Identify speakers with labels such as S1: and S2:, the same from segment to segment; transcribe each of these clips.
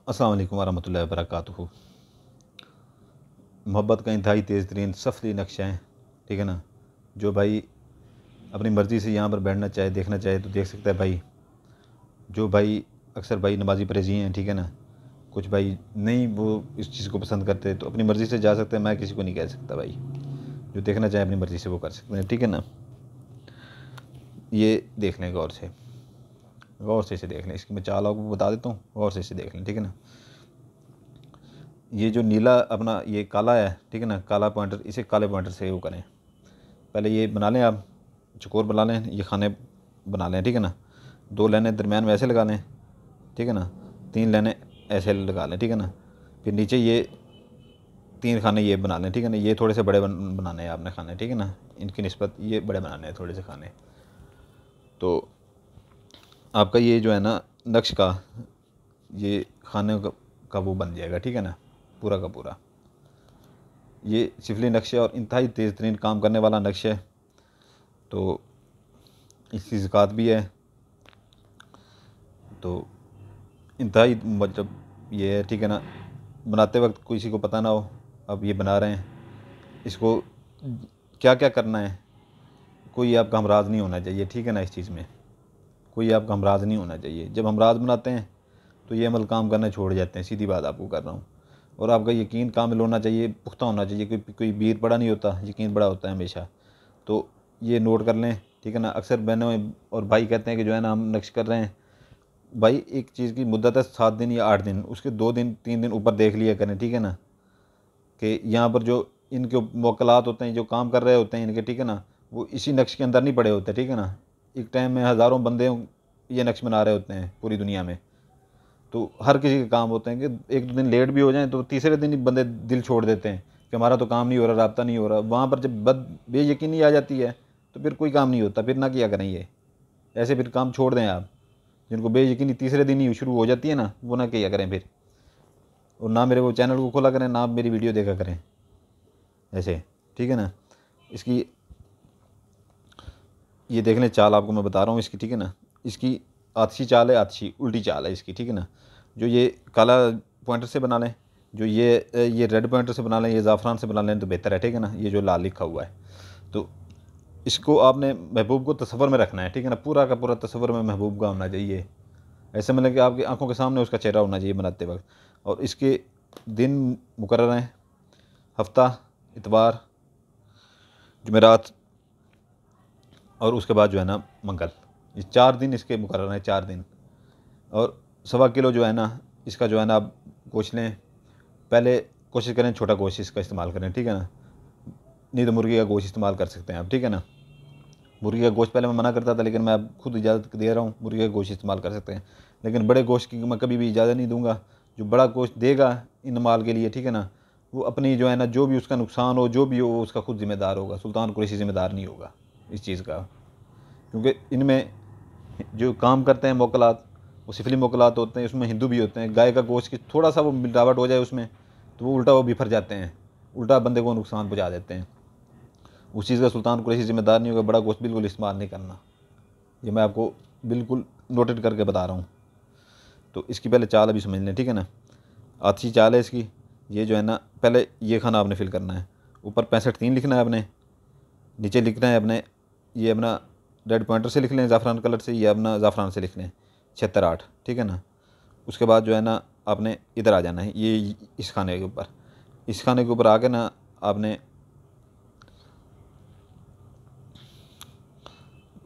S1: अस्सलाम वालेकुम वरहमतुल्लाहि वबरकातुहू। मोहब्बत का इंतहाई तेज़ तरीन सफली नक्शा है, ठीक है ना। जो भाई अपनी मर्ज़ी से यहाँ पर बैठना चाहे, देखना चाहे तो देख सकता है भाई। जो भाई अक्सर भाई नमाज़ी परहेज़ी हैं, ठीक है ना। कुछ भाई नहीं वो इस चीज़ को पसंद करते तो अपनी मर्ज़ी से जा सकते हैं, मैं किसी को नहीं कह सकता भाई। जो देखना चाहे अपनी मर्ज़ी से वो कर सकते हैं, ठीक है ना। ये देख लें गौर से, गौर से इसे देख लें। इसकी मैं चाल आपको बता देता हूँ, गौर से इसे देख लें, ठीक है ना। ये जो नीला अपना ये काला है, ठीक है ना, काला पॉइंटर, इसे काले पॉइंटर से वो करें। पहले ये बना लें, आप चकोर बना लें, ये खाने बना लें, ठीक है ना। 2 लाइनें दरमियान में ऐसे लगा लें, ठीक है ना। 3 लाइनें ऐसे लगा लें, ठीक है ना। फिर नीचे ये 3 खाने ये बना लें, ठीक है ना। ये थोड़े से बड़े बनाने हैं आपने खाने, ठीक है ना। इनकी निस्बत ये बड़े बनाने हैं थोड़े से खाने। तो आपका ये जो है ना नक्श का ये खाने का वो बन जाएगा, ठीक है ना, पूरा का पूरा। ये सिफली नक्श है और इंतहाई तेज़ तरीन काम करने वाला नक्श है। तो इसकी ज़कात भी है। तो इंतहाई मतलब ये है, ठीक है ना। बनाते वक्त किसी को पता ना हो, अब ये बना रहे हैं, इसको क्या क्या करना है, कोई आपका हमराज नहीं होना चाहिए, ठीक है ना। इस चीज़ में कोई आपका हमराज नहीं होना चाहिए। जब हमराज बनाते हैं तो ये अमल काम करना छोड़ जाते हैं, सीधी बात आपको कर रहा हूँ। और आपका यकीन कामिल होना चाहिए, पुख्ता होना चाहिए। कोई बीर बड़ा नहीं होता, यकीन बड़ा होता है हमेशा। तो ये नोट कर लें, ठीक है ना। अक्सर बहनों और भाई कहते हैं कि जो है ना हम नक्श कर रहे हैं, भाई एक चीज़ की मुद्दत है 7 दिन या 8 दिन, उसके 2 दिन 3 दिन ऊपर देख लिया करें, ठीक है ना। कि यहाँ पर जो इनके मोकलात होते हैं, जो काम कर रहे होते हैं इनके, ठीक है ना, वो इसी नक्श के अंदर नहीं पड़े होते, ठीक है ना। एक टाइम में हज़ारों बंदे ये नक्श बना रहे होते हैं पूरी दुनिया में। तो हर किसी के काम होते हैं कि 1-2 दिन लेट भी हो जाएं तो तीसरे दिन ही बंदे दिल छोड़ देते हैं कि हमारा तो काम नहीं हो रहा, राब्ता नहीं हो रहा। वहाँ पर जब बेयकीनी आ जाती है तो फिर कोई काम नहीं होता, फिर ना किया करें ये। ऐसे फिर काम छोड़ दें आप। जिनको बेयकीनी तीसरे दिन ही शुरू हो जाती है ना, वो ना किया करें फिर। और ना मेरे वो चैनल को खोला करें, ना मेरी वीडियो देखा करें ऐसे, ठीक है ना। इसकी ये देख लें चाल, आपको मैं बता रहा हूँ इसकी, ठीक है ना। इसकी आतशी चाल है, आतशी उल्टी चाल है इसकी, ठीक है ना। जो ये काला पॉइंटर से बना लें, जो ये रेड पॉइंटर से बना लें, ये ज़ाफ़रान से बना लें तो बेहतर है, ठीक है ना। ये जो लाल लिखा हुआ है, तो इसको आपने महबूब को तसव्वुर में रखना है, ठीक है ना। पूरा का पूरा तसव्वुर में महबूब का होना चाहिए। ऐसे मतलब कि आपकी आंखों के सामने उसका चेहरा होना चाहिए बनाते वक्त। और इसके दिन मुकर्रर हैं, हफ्ता इतवार, जुमेरात और उसके बाद जो है ना मंगल। ये 4 दिन इसके मुकर्रर हैं, 4 दिन। और 1.25 किलो जो है ना इसका जो है ना आप गोश्त लें। पहले कोशिश करें छोटा गोश्त इसका इस्तेमाल करें, ठीक है ना। नहीं तो मुर्गी का गोश्त इस्तेमाल कर सकते हैं आप, ठीक है ना। मुर्गी का गोश्त पहले मैं मना करता था, लेकिन मैं अब खुद इजाज़त दे रहा हूँ, मुर्गी का गोश्त इस्तेमाल कर सकते हैं। लेकिन बड़े गोश्त की मैं कभी भी इजाज़त नहीं दूंगा। जो बड़ा गोश्त देगा इन माल के लिए, ठीक है ना, वो अपनी जो है ना जो भी उसका नुकसान हो, जो भी हो, वो उसका खुद ज़िम्मेदार होगा। सुल्तान कुरैशी ज़िम्मेदार नहीं होगा इस चीज़ का। क्योंकि इनमें जो काम करते हैं मोकलात, वो सिफली मोकलात होते हैं, उसमें हिंदू भी होते हैं। गाय का गोश्त की थोड़ा सा वो मिलावट हो जाए उसमें तो वो उल्टा वो बिफर जाते हैं, उल्टा बंदे को नुकसान पहुँचा देते हैं। उस चीज़ का सुल्तान कुरैशी ज़िम्मेदार नहीं होगा। बड़ा गोश्त बिल्कुल इस्तेमाल नहीं करना, ये मैं आपको बिल्कुल नोटेड करके बता रहा हूँ। तो इसकी पहले चाल अभी समझ लें, ठीक है ना। अच्छी चाल है इसकी। ये जो है ना पहले ये खाना आपने फिल करना है। ऊपर 65-3 लिखना है आपने, नीचे लिखना है अपने ये अपना रेड पॉइंटर से लिख लें, ज़ाफ़रान कलर से, ये अपना ज़ाफ़रान से लिख लें 76-8, ठीक है ना। उसके बाद जो है ना आपने इधर आ जाना है, ये इस खाने के ऊपर, इस खाने के ऊपर आके ना आपने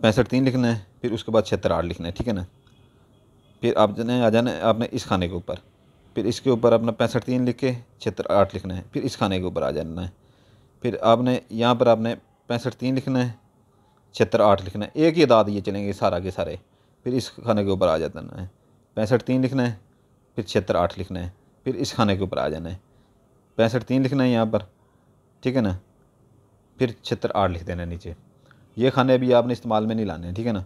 S1: 65-3 लिखना है, फिर उसके बाद 76-8 लिखना है, ठीक है ना। फिर आपने आ जाना है आपने इस खाने के ऊपर, फिर इसके ऊपर अपना 65-3 लिख के 76-8 लिखना है, फिर इस खाने के ऊपर आ जाना है। फिर आपने यहाँ पर आपने 65-3 लिखना है, 76-8 लिखना है। एक ही अदाद ये चलेंगे सारा के सारे। फिर इस खाने के ऊपर आ जाना है, 65-3 लिखना है, फिर 76-8 लिखना है, फिर इस खाने के ऊपर आ जाना है, 65-3 लिखना है यहाँ पर, ठीक है ना, फिर 76-8 लिख देना है नीचे। ये खाने अभी आपने इस्तेमाल में नहीं लाने हैं, ठीक है ना।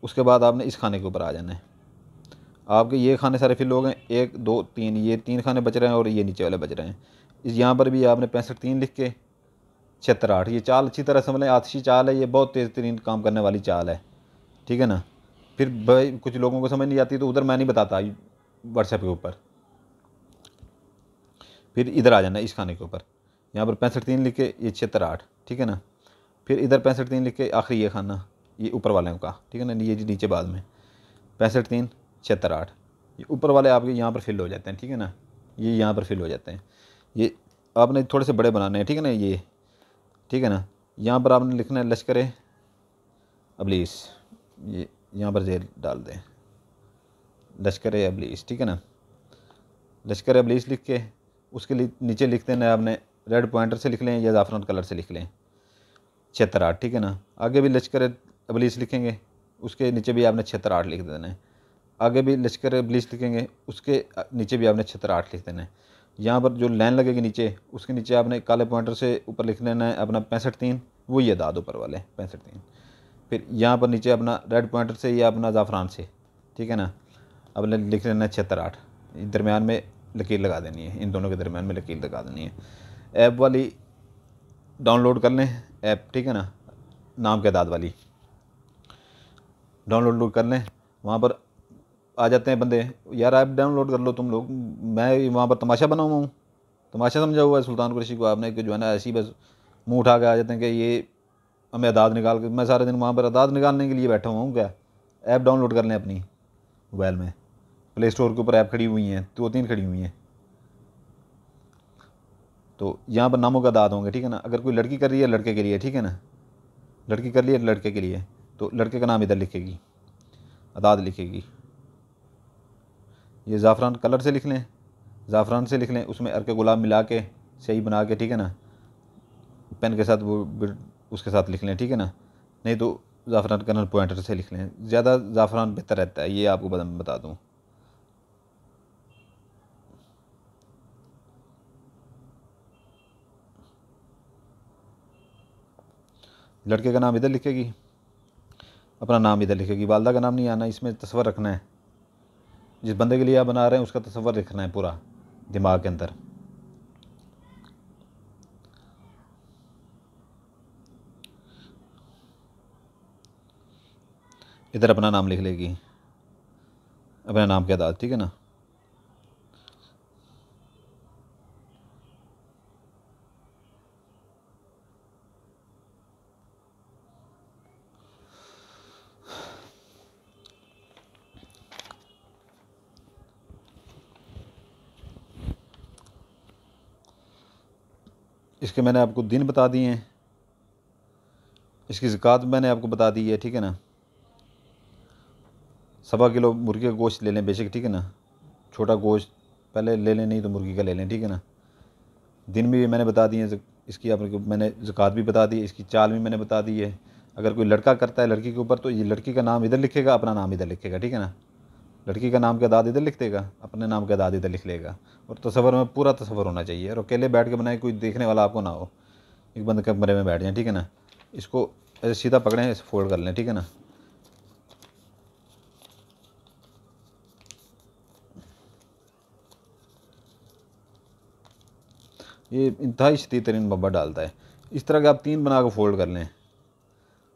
S1: उसके बाद आपने इस खाने के ऊपर आ जाना है। आपके ये खाने सारे फिल हो गए, 1 2 3, ये 3 खाने बच रहे हैं और ये नीचे वाले बच रहे हैं। इस यहाँ पर भी आपने 65-3 लिख के 76-8, ये चाल अच्छी तरह समझ लें, आतिशी चाल है, ये बहुत तेज़ तरीन काम करने वाली चाल है, ठीक है ना। फिर भाई कुछ लोगों को समझ नहीं आती तो उधर मैं नहीं बताता व्हाट्सएप के ऊपर, फिर इधर आ जाना इस खाने के ऊपर, यहाँ पर 65-3 लिख के ये 76-8, ठीक है ना। फिर इधर 65-3 लिख के आखिरी ये खाना, ये ऊपर वाले का, ठीक है ना, ये नीचे बाद में 65-3-76-8, ये ऊपर वाले आपके यहाँ पर फिल हो जाते हैं, ठीक है ना, ये यहाँ पर फिल हो जाते हैं। ये आपने थोड़े से बड़े बनाने हैं, ठीक है ना, ये ठीक है ना। यहाँ पर आपने लिखना है लश्कर अबलीस, ये यहाँ पर जेल डाल दें लश्कर अबलीस, ठीक है ना। लश्कर अबलीस लिख के उसके नीचे लिख देना आपने, रेड पॉइंटर से लिख लें या ज़ाफ़रान कलर से लिख लें 76-8, ठीक है ना। आगे भी लश्कर अबलीस लिखेंगे, उसके नीचे भी आपने 76-8 लिख देना है। आगे भी लश्कर अबलीस लिखेंगे, उसके नीचे भी आपने 76-8 लिख देना है। यहाँ पर जो लाइन लगेगी नीचे, उसके नीचे आपने काले पॉइंटर से ऊपर लिख लेना है अपना 65-3, वही दाद ऊपर वाले 65-3। फिर यहाँ पर नीचे अपना रेड पॉइंटर से या अपना ज़ाफ़रान से, ठीक है ना, अब लिख लेना है 76-8, दरमियान में लकीर लगा देनी है, इन दोनों के दरमियान में लकीर लगा देनी है। ऐप वाली डाउनलोड कर लें ऐप, ठीक है ना, नाम के दाद वाली डाउनलोड कर लें। वहाँ पर आ जाते हैं बंदे, यार ऐप डाउनलोड कर लो तुम लोग, मैं वहाँ पर तमाशा बना हुआ हूँ, तमाशा समझा हुआ है सुल्तान कुरैशी को आपने, कि जो है ना ऐसी बस मुँह उठा के आ जाते हैं कि ये हमें अदाद निकाल के, मैं सारे दिन वहाँ पर अदाद निकालने के लिए बैठा हुआ हूँ क्या। ऐप डाउनलोड कर लें अपनी मोबाइल में, प्ले स्टोर के ऊपर ऐप खड़ी हुई हैं, 2-3 खड़ी हुई हैं। तो यहाँ पर नामों का दाद होंगे, ठीक है ना। अगर कोई लड़की कर रही है लड़के के लिए, ठीक है ना, लड़की कर रही है लड़के के लिए, तो लड़के का नाम इधर लिखेगी, अदाद लिखेगी। ये ज़ाफ़रान कलर से लिख लें, ज़ाफ़रान से लिख लें, उसमें अर्क गुलाब मिला के सही बना के, ठीक है ना, पेन के साथ वो उसके साथ लिख लें, ठीक है ना। नहीं तो ज़ाफ़रान कलर पॉइंटर से लिख लें, ज़्यादा ज़ाफ़रान बेहतर रहता है, ये आपको बता दूँ। लड़के का नाम इधर लिखेगी, अपना नाम इधर लिखेगी, वालदा का नाम नहीं आना इसमें, तस्वर रखना है, जिस बंदे के लिए आप बना रहे हैं उसका तस्वर लिखना है पूरा दिमाग के अंदर। इधर अपना नाम लिख लेगी, अपने नाम के आदाद, ठीक है ना। इसके मैंने आपको दिन बता दिए हैं, इसकी ज़कात मैंने आपको बता दी है, ठीक है ना। 1.25 किलो मुर्गी का गोश्त ले लें बेशक, ठीक है ना, छोटा गोश्त पहले ले लें, नहीं तो मुर्गी का ले लें, ठीक है ना। दिन भी मैंने बता दिए, इसकी आपको मैंने ज़कात भी बता दी, इसकी चाल भी मैंने बता दी है। अगर कोई लड़का करता है लड़की के ऊपर, तो ये लड़की का नाम इधर लिखेगा, अपना नाम इधर लिखेगा, ठीक है ना। लड़की का नाम के दाद इधर लिख देगा, अपने नाम के दाद इधर लिख लेगा। और तस्वर में पूरा तस्वर होना चाहिए, और अकेले बैठ के बनाए, कोई देखने वाला आपको ना हो, एक बंद कमरे में बैठ जाए, ठीक है ना। इसको ऐसे सीधा पकड़ें, ऐसे फोल्ड कर लें, ठीक है ना। ये इंतहाई शदीद तरीन मब्बा डालता है। इस तरह के आप 3 बना के फ़ोल्ड कर लें,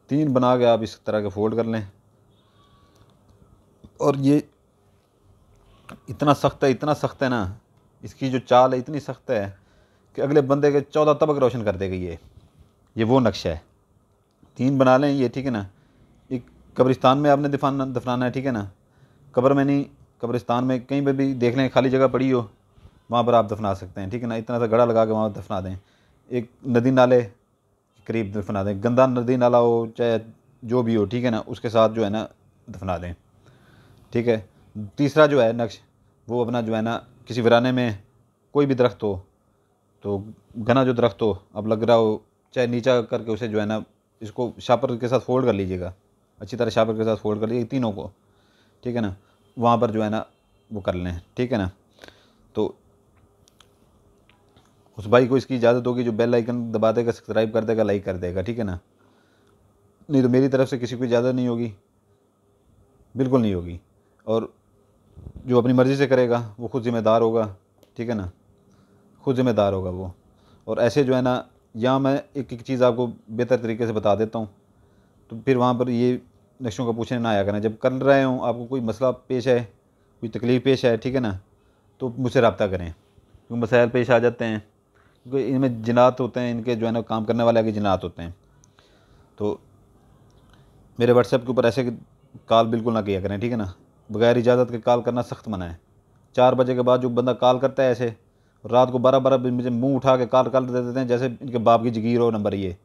S1: 3 बना के आप इस तरह के फ़ोल्ड कर लें। और ये इतना सख्त है ना, इसकी जो चाल है इतनी सख्त है कि अगले बंदे के 14 तबक रोशन कर देगा। ये वो नक्शा है। 3 बना लें ये, ठीक है ना। एक कब्रिस्तान में आपने दफनाना है, ठीक है ना। कब्र में नहीं, कब्रिस्तान में कहीं पर भी देख लें खाली जगह पड़ी हो, वहाँ पर आप दफना सकते हैं, ठीक है ना। इतना सा गड़ा लगा के वहाँ दफना दें। एक नदी नाले करीब दफना दें, गंदा नदी नाला हो चाहे जो भी हो, ठीक है ना, उसके साथ जो है ना दफना दें, ठीक है। तीसरा जो है नक्श, वो अपना जो है ना किसी वीराने में कोई भी दरख्त हो, तो घना जो दरख्त हो अब लग रहा हो, चाहे नीचा करके उसे जो है ना, इसको शापर के साथ फोल्ड कर लीजिएगा, अच्छी तरह शापर के साथ फोल्ड कर लीजिए तीनों को, ठीक है ना। वहाँ पर जो है ना वो कर लें, ठीक है ना। तो उस भाई को इसकी इजाज़त होगी जो बेल आइकन दबा देगा, सब्सक्राइब कर देगा, लाइक कर देगा, ठीक है ना। नहीं तो मेरी तरफ से किसी को इजाज़त नहीं होगी, बिल्कुल नहीं होगी। और जो अपनी मर्ज़ी से करेगा वो खुद ज़िम्मेदार होगा, ठीक है ना, खुद ज़िम्मेदार होगा वो। और ऐसे जो है ना, यहाँ मैं एक एक चीज़ आपको बेहतर तरीके से बता देता हूँ, तो फिर वहाँ पर ये नक्शों का पूछने ना आया करें। जब कर रहे हों, आपको कोई मसला पेश है, कोई तकलीफ़ पेश है, ठीक है ना, तो मुझसे रब्ता करें, क्योंकि मसाइल पेश आ जाते हैं, क्योंकि इनमें जिन्नात होते हैं, इनके जो है ना काम करने वाले आगे जिन्नात होते हैं। तो मेरे व्हाट्सएप के ऊपर ऐसे कॉल बिल्कुल ना किया करें, ठीक है ना। बगैर इजाज़त के कॉल करना सख्त मना है। 4 बजे के बाद जो बंदा कॉल करता है ऐसे, रात को 12-12 बजे मुझे मुँह उठा के कॉल कर देते हैं जैसे इनके बाप की जगीर हो नंबर ये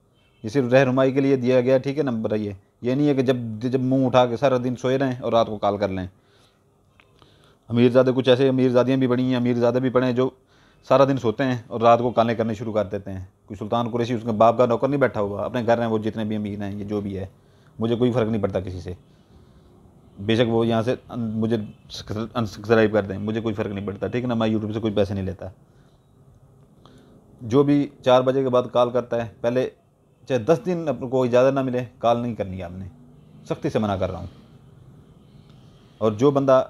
S1: सिर्फ रहनुमाई के लिए दिया गया, ठीक है नंबर ये नहीं है कि जब मुँह उठा के सारा दिन सोए रहें और रात को कॉल कर लें। अमीरज़ादे कुछ ऐसे अमीरज़ादियाँ भी बड़ी हैं, अमीरज़ादे भी पड़े हैं जो सारा दिन सोते हैं और रात को कालें करने शुरू कर देते हैं। कोई सुल्तान कुरैशी उसके बाप का नौकर नहीं बैठा हुआ, अपने घर हैं वो जितने भी अमीर हैं, ये जो भी है, मुझे कोई फ़र्क नहीं पड़ता किसी से। बेशक वो यहाँ से मुझे अनसब्सक्राइब कर दें, मुझे कोई फ़र्क नहीं पड़ता, ठीक है ना। मैं यूट्यूब से कोई पैसे नहीं लेता। जो भी 4 बजे के बाद कॉल करता है, पहले चाहे 10 दिन आपको इजाज़त ना मिले, कॉल नहीं करनी है आपने, सख्ती से मना कर रहा हूँ। और जो बंदा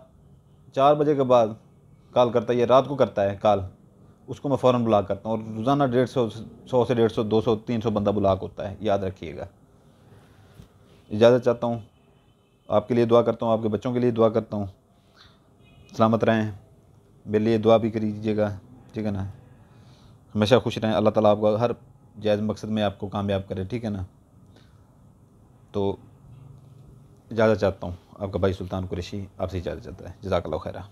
S1: 4 बजे के बाद कॉल करता है, ये रात को करता है कॉल, उसको मैं फ़ौरन ब्लॉक करता हूँ। और रोज़ाना 100 से 150, 200, 300 बंदा ब्लॉक होता है, याद रखिएगा। इजाज़त चाहता हूँ, आपके लिए दुआ करता हूँ, आपके बच्चों के लिए दुआ करता हूँ, सलामत रहें, मेरे लिए दुआ भी करिएगा, ठीक है ना। हमेशा खुश रहें, अल्लाह ताला आपको हर जायज़ मकसद में आपको कामयाब करे, ठीक है ना। तो इजाज़त चाहता हूँ, आपका भाई सुल्तान कुरैशी आपसे इजाज़त चाहता है। जज़ाकल्लाह खैरा।